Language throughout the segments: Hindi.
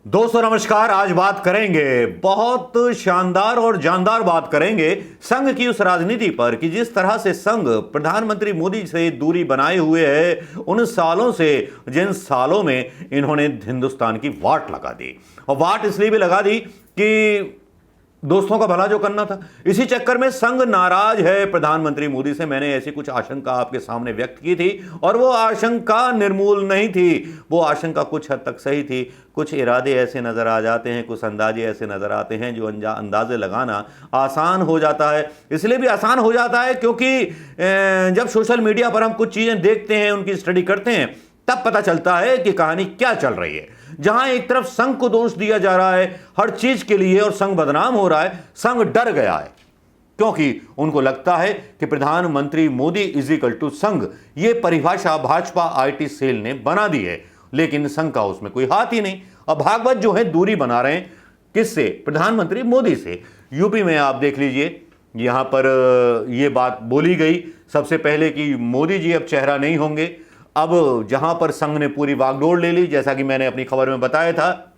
दोस्तों नमस्कार। आज बात करेंगे, बहुत शानदार और जानदार बात करेंगे संघ की उस राजनीति पर कि जिस तरह से संघ प्रधानमंत्री मोदी से दूरी बनाए हुए है उन सालों से, जिन सालों में इन्होंने हिंदुस्तान की वाट लगा दी। और वाट इसलिए भी लगा दी कि दोस्तों का भला जो करना था। इसी चक्कर में संघ नाराज है प्रधानमंत्री मोदी से। मैंने ऐसी कुछ आशंका आपके सामने व्यक्त की थी और वो आशंका निर्मूल नहीं थी। वो आशंका कुछ हद तक सही थी। कुछ इरादे ऐसे नजर आ जाते हैं, कुछ अंदाजे ऐसे नजर आते हैं जो अंदाजे लगाना आसान हो जाता है। इसलिए भी आसान हो जाता है क्योंकि जब सोशल मीडिया पर हम कुछ चीजें देखते हैं, उनकी स्टडी करते हैं, तब पता चलता है कि कहानी क्या चल रही है। जहां एक तरफ संघ को दोष दिया जा रहा है हर चीज के लिए और संघ बदनाम हो रहा है, संघ डर गया है क्योंकि उनको लगता है कि प्रधानमंत्री मोदी इज इक्वल टू संघ। यह परिभाषा भाजपा आईटी सेल ने बना दी है, लेकिन संघ का उसमें कोई हाथ ही नहीं। अब भागवत जो है दूरी बना रहे हैं किससे? प्रधानमंत्री मोदी से। यूपी में आप देख लीजिए, यहां पर यह बात बोली गई सबसे पहले कि मोदी जी अब चेहरा नहीं होंगे। अब जहां पर संघ ने पूरी बागडोर ले ली, जैसा कि मैंने अपनी खबर में बताया था।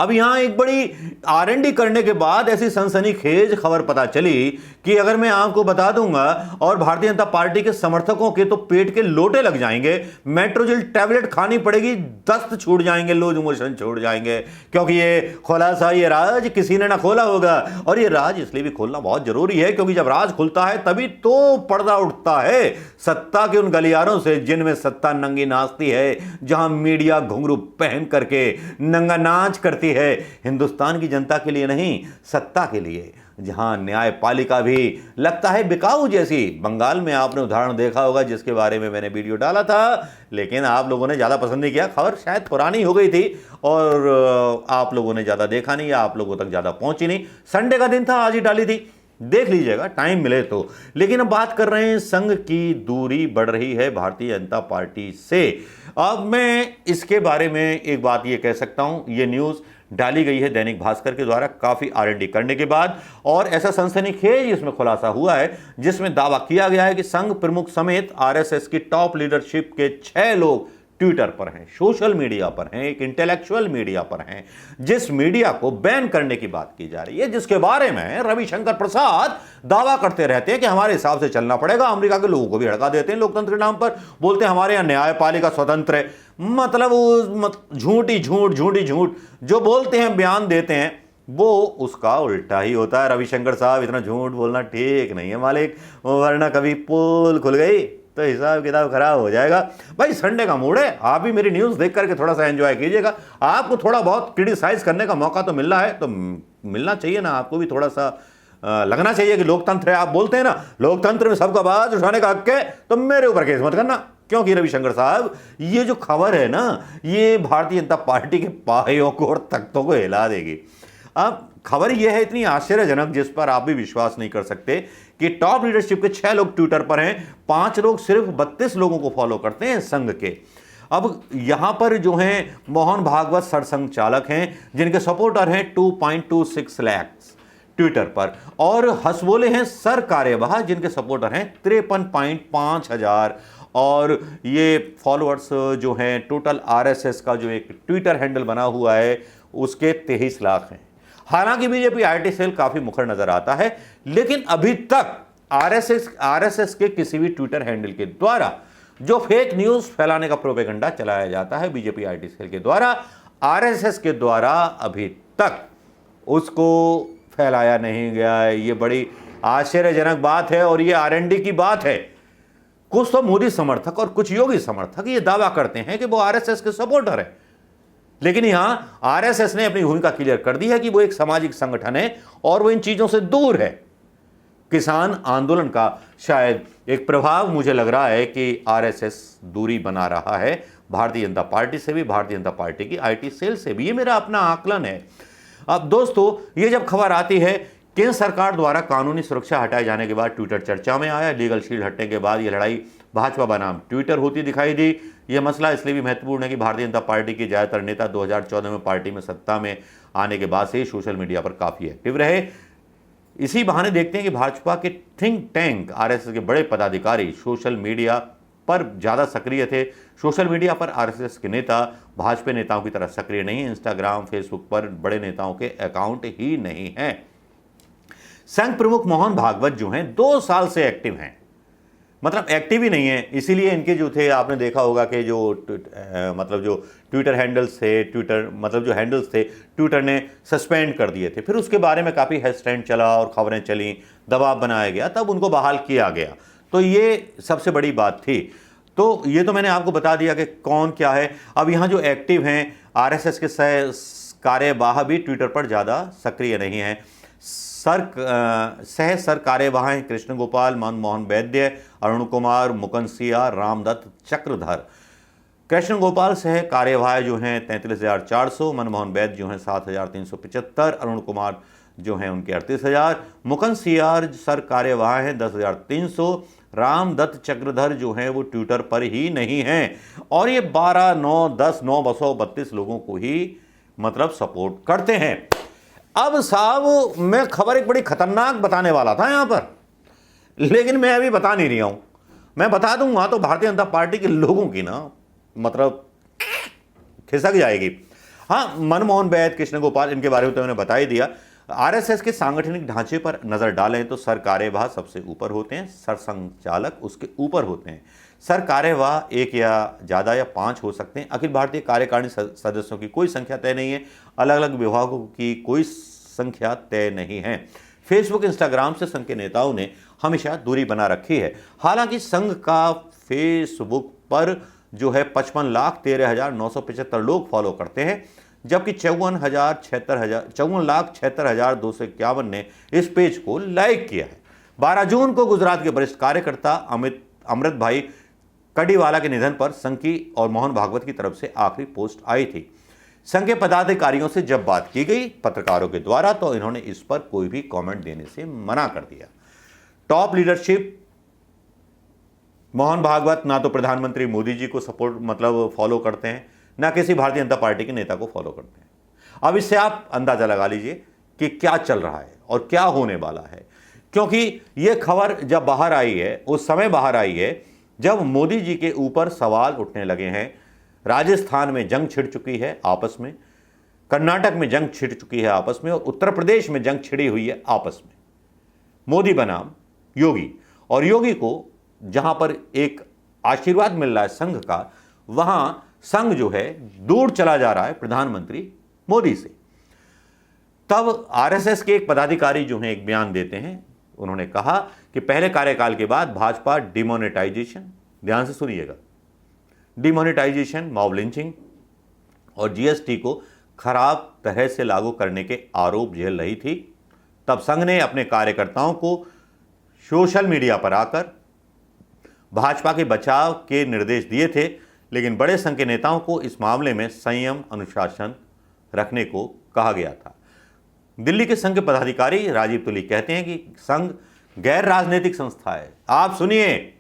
अब यहां एक बड़ी आरएनडी करने के बाद ऐसी सनसनीखेज खबर पता चली कि अगर मैं आपको बता दूंगा और भारतीय जनता पार्टी के समर्थकों के तो पेट के लोटे लग जाएंगे, मेट्रोजिल टैबलेट खानी पड़ेगी, दस्त छूट जाएंगे, लूज मोशन छूट जाएंगे, क्योंकि ये खुलासा, ये राज किसी ने ना खोला होगा। और ये राज इसलिए भी खोलना बहुत जरूरी है क्योंकि जब राज खुलता है तभी तो पर्दा उठता है सत्ता के उन गलियारों से जिनमें सत्ता नंगी नाचती है, जहां मीडिया घुंघरू पहन करके नंगा नाच करती है। हिंदुस्तान की जनता के लिए नहीं, सत्ता के लिए। जहां न्यायपालिका भी लगता है बिकाऊ जैसी। बंगाल में आपने उदाहरण देखा होगा जिसके बारे में मैंने वीडियो डाला था, लेकिन आप लोगों ने ज्यादा पसंद नहीं किया। खबर शायद पुरानी हो गई थी और आप लोगों ने ज्यादा देखा नहीं या आप लोगों तक ज्यादा पहुंची नहीं। संडे का दिन था, आज ही डाली थी, देख लीजिएगा टाइम मिले तो। लेकिन अब बात कर रहे हैं संघ की दूरी बढ़ रही है भारतीय जनता पार्टी से। अब मैं इसके बारे में एक बात ये कह सकता हूं, ये न्यूज डाली गई है दैनिक भास्कर के द्वारा काफी आरएनडी करने के बाद, और ऐसा सनसनीखेज इसमें खुलासा हुआ है जिसमें दावा किया गया है कि संघ प्रमुख समेत आरएसएस की टॉप लीडरशिप के 6 लोग ट्विटर पर हैं, सोशल मीडिया पर हैं, एक इंटेलेक्चुअल मीडिया पर हैं, जिस मीडिया को बैन करने की बात की जा रही है, जिसके बारे में रविशंकर प्रसाद दावा करते रहते हैं कि हमारे हिसाब से चलना पड़ेगा। अमेरिका के लोगों को भी हड़का देते हैं लोकतंत्र के नाम पर, बोलते हैं हमारे यहां न्यायपालिका स्वतंत्र है। मतलब झूठी झूठ जो बोलते हैं, बयान देते हैं, वो उसका उल्टा ही होता है। रविशंकर साहब, इतना झूठ बोलना ठीक नहीं है मालिक, वरना कभी पोल खुल गई तो हिसाब किताब खराब हो जाएगा। भाई संडे का मूड है, आप भी मेरी न्यूज़ देख करके थोड़ा सा एंजॉय कीजिएगा। आपको थोड़ा बहुत क्रिटिसाइज करने का मौका तो मिल रहा है, तो मिलना चाहिए ना, आपको भी थोड़ा सा लगना चाहिए कि लोकतंत्र है। आप बोलते हैं ना लोकतंत्र में सबका आवाज उठाने का हक है, तो मेरे ऊपर केस मत करना, क्योंकि रविशंकर साहब ये जो खबर है ना, ये भारतीय जनता पार्टी के पायों को और तख्तों को हिला देगी। अब खबर यह है इतनी आश्चर्यजनक, जिस पर आप भी विश्वास नहीं कर सकते, कि टॉप लीडरशिप के 6 लोग ट्विटर पर हैं, 5 लोग सिर्फ 32 लोगों को फॉलो करते हैं संघ के। अब यहां पर जो हैं मोहन भागवत सरसंघ चालक हैं, जिनके सपोर्टर हैं 2.26 लाख ट्विटर पर, और हसबोले हैं सर कार्यवाह, जिनके सपोर्टर हैं 53.5 हजार, और ये फॉलोअर्स जो हैं टोटल आरएसएस का जो एक ट्विटर हैंडल बना हुआ है उसके 23 लाख हैं। हालांकि बीजेपी आईटी सेल काफी मुखर नजर आता है, लेकिन अभी तक आरएसएस के किसी भी ट्विटर हैंडल के द्वारा जो फेक न्यूज फैलाने का प्रोपेगेंडा चलाया जाता है बीजेपी आईटी सेल के द्वारा, आरएसएस के द्वारा अभी तक उसको फैलाया नहीं गया है। ये बड़ी आश्चर्यजनक बात है और ये आरएनडी की बात है। कुछ तो मोदी समर्थक और कुछ योगी समर्थक ये दावा करते हैं कि वो आरएसएस के सपोर्टर है, लेकिन यहां आरएसएस ने अपनी भूमिका क्लियर कर दी है कि वो एक सामाजिक संगठन है और वो इन चीजों से दूर है। किसान आंदोलन का शायद एक प्रभाव मुझे लग रहा है कि आरएसएस दूरी बना रहा है भारतीय जनता पार्टी से भी, भारतीय जनता पार्टी की आईटी सेल से भी। ये मेरा अपना आकलन है। अब दोस्तों, ये जब खबर आती है केंद्र सरकार द्वारा कानूनी सुरक्षा हटाए जाने के बाद ट्विटर चर्चा में आया, लीगल शील्ड हटने के बाद यह लड़ाई भाजपा बनाम ट्विटर होती दिखाई दी। यह मसला इसलिए भी महत्वपूर्ण है कि भारतीय जनता पार्टी के ज्यादातर नेता 2014 में पार्टी में सत्ता में आने के बाद से ही सोशल मीडिया पर काफी एक्टिव रहे। इसी बहाने देखते हैं कि भाजपा के थिंक टैंक आरएसएस के बड़े पदाधिकारी सोशल मीडिया पर ज़्यादा सक्रिय थे। सोशल मीडिया पर आरएसएस के नेता भाजपा नेताओं की तरह सक्रिय नहीं है। इंस्टाग्राम, फेसबुक पर बड़े नेताओं के अकाउंट ही नहीं हैं। संघ प्रमुख मोहन भागवत जो हैं 2 साल से एक्टिव हैं, मतलब एक्टिव ही नहीं है। इसीलिए इनके जो थे, आपने देखा होगा कि जो मतलब जो ट्विटर हैंडल्स थे, ट्विटर ने सस्पेंड कर दिए थे। फिर उसके बारे में काफ़ी हैशटैग चला और खबरें चली, दबाव बनाया गया, तब उनको बहाल किया गया। तो ये सबसे बड़ी बात थी। तो ये तो मैंने आपको बता दिया कि कौन क्या है। अब यहाँ जो एक्टिव हैं आरएसएस के कार्यवाह भी ट्विटर पर ज़्यादा सक्रिय नहीं हैं। सह कार्यवाह हैं कृष्ण गोपाल, मनमोहन वैद्य, अरुण कुमार, मुकनसिया, रामदत्त चक्रधर। कृष्ण गोपाल सह कार्यवाह जो हैं 33,400, मनमोहन वैद्य जो हैं 7,375, अरुण कुमार जो हैं उनके 38,000, मुकनसिया सर कार्यवाह हैं 10,300, रामदत्त चक्रधर जो हैं वो ट्विटर पर ही नहीं हैं। और ये 12, 9, 10, 932 लोगों को ही मतलब सपोर्ट करते हैं। अब साहब मैं खबर एक बड़ी खतरनाक बताने वाला था यहां पर, लेकिन मैं अभी बता नहीं रहा हूं। मैं बता दूंगा तो भारतीय जनता पार्टी के लोगों की ना मतलब खिसक जाएगी। हाँ, मनमोहन वैद्य, कृष्ण गोपाल, इनके बारे में तो मैंने बता ही दिया। आरएसएस के सांगठनिक ढांचे पर नजर डालें तो सर कार्यवाह सबसे ऊपर होते हैं, सर संचालक उसके ऊपर होते हैं। सर कार्यवाह 1 या ज़्यादा या 5 हो सकते हैं। अखिल भारतीय कार्यकारिणी सदस्यों की कोई संख्या तय नहीं है। अलग अलग विभागों की कोई संख्या तय नहीं है। फेसबुक, इंस्टाग्राम से संघ के नेताओं ने हमेशा दूरी बना रखी है। हालांकि संघ का फेसबुक पर जो है 55,13,975 लोग फॉलो करते हैं, जबकि 54,76,251 ने इस पेज को लाइक किया है। 12 जून को गुजरात के वरिष्ठ कार्यकर्ता अमृत भाई कड़ीवाला के निधन पर संघ की और मोहन भागवत की तरफ से आखिरी पोस्ट आई थी। संघ के पदाधिकारियों से जब बात की गई पत्रकारों के द्वारा तो इन्होंने इस पर कोई भी कमेंट देने से मना कर दिया। टॉप लीडरशिप मोहन भागवत ना तो प्रधानमंत्री मोदी जी को सपोर्ट मतलब फॉलो करते हैं, ना किसी भारतीय जनता पार्टी के नेता को फॉलो करते हैं। अब इससे आप अंदाजा लगा लीजिए कि क्या चल रहा है और क्या होने वाला है, क्योंकि यह खबर जब बाहर आई है उस समय बाहर आई है जब मोदी जी के ऊपर सवाल उठने लगे हैं। राजस्थान में जंग छिड़ चुकी है आपस में, कर्नाटक में जंग छिड़ चुकी है आपस में, और उत्तर प्रदेश में जंग छिड़ी हुई है आपस में। मोदी बनाम योगी, और योगी को जहां पर एक आशीर्वाद मिल रहा है संघ का, वहां संघ जो है दूर चला जा रहा है प्रधानमंत्री मोदी से। तब आरएसएस के एक पदाधिकारी जो हैं एक बयान देते हैं। उन्होंने कहा कि पहले कार्यकाल के बाद भाजपा डिमोनेटाइजेशन, ध्यान से सुनिएगा, डिमोनेटाइजेशन, मॉब लिंचिंग और जीएसटी को खराब तरह से लागू करने के आरोप झेल रही थी। तब संघ ने अपने कार्यकर्ताओं को सोशल मीडिया पर आकर भाजपा के बचाव के निर्देश दिए थे, लेकिन बड़े संघ के नेताओं को इस मामले में संयम, अनुशासन रखने को कहा गया था। दिल्ली के संघ के पदाधिकारी राजीव तुली कहते हैं कि संघ गैर राजनीतिक संस्था है। आप सुनिए,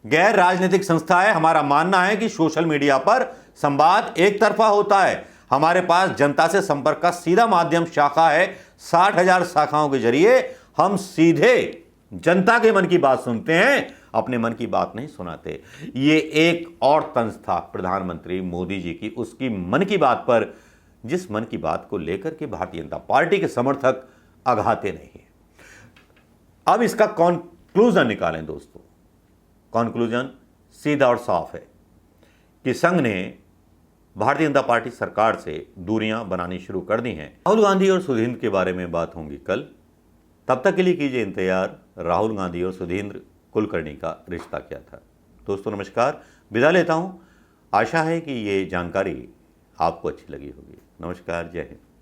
गैर राजनीतिक संस्था है। हमारा मानना है कि सोशल मीडिया पर संवाद एक तरफा होता है। हमारे पास जनता से संपर्क का सीधा माध्यम शाखा है। 60,000 शाखाओं के जरिए हम सीधे जनता के मन की बात सुनते हैं, अपने मन की बात नहीं सुनाते। ये एक और तंज था प्रधानमंत्री मोदी जी की, उसकी मन की बात पर, जिस मन की बात को लेकर के भारतीय जनता पार्टी के समर्थक अघाते नहीं। अब इसका कॉन्क्लूजन निकालें दोस्तों। कॉन्क्लूजन सीधा और साफ है कि संघ ने भारतीय जनता पार्टी सरकार से दूरियां बनानी शुरू कर दी हैं। राहुल गांधी और सुधींद्र के बारे में बात होंगी कल। तब तक के लिए कीजिए इंतजार। राहुल गांधी और सुधींद्र कुलकर्णी का रिश्ता क्या था। दोस्तों नमस्कार, विदा लेता हूं। आशा है कि ये जानकारी आपको अच्छी लगी होगी। नमस्कार, जय हिंद।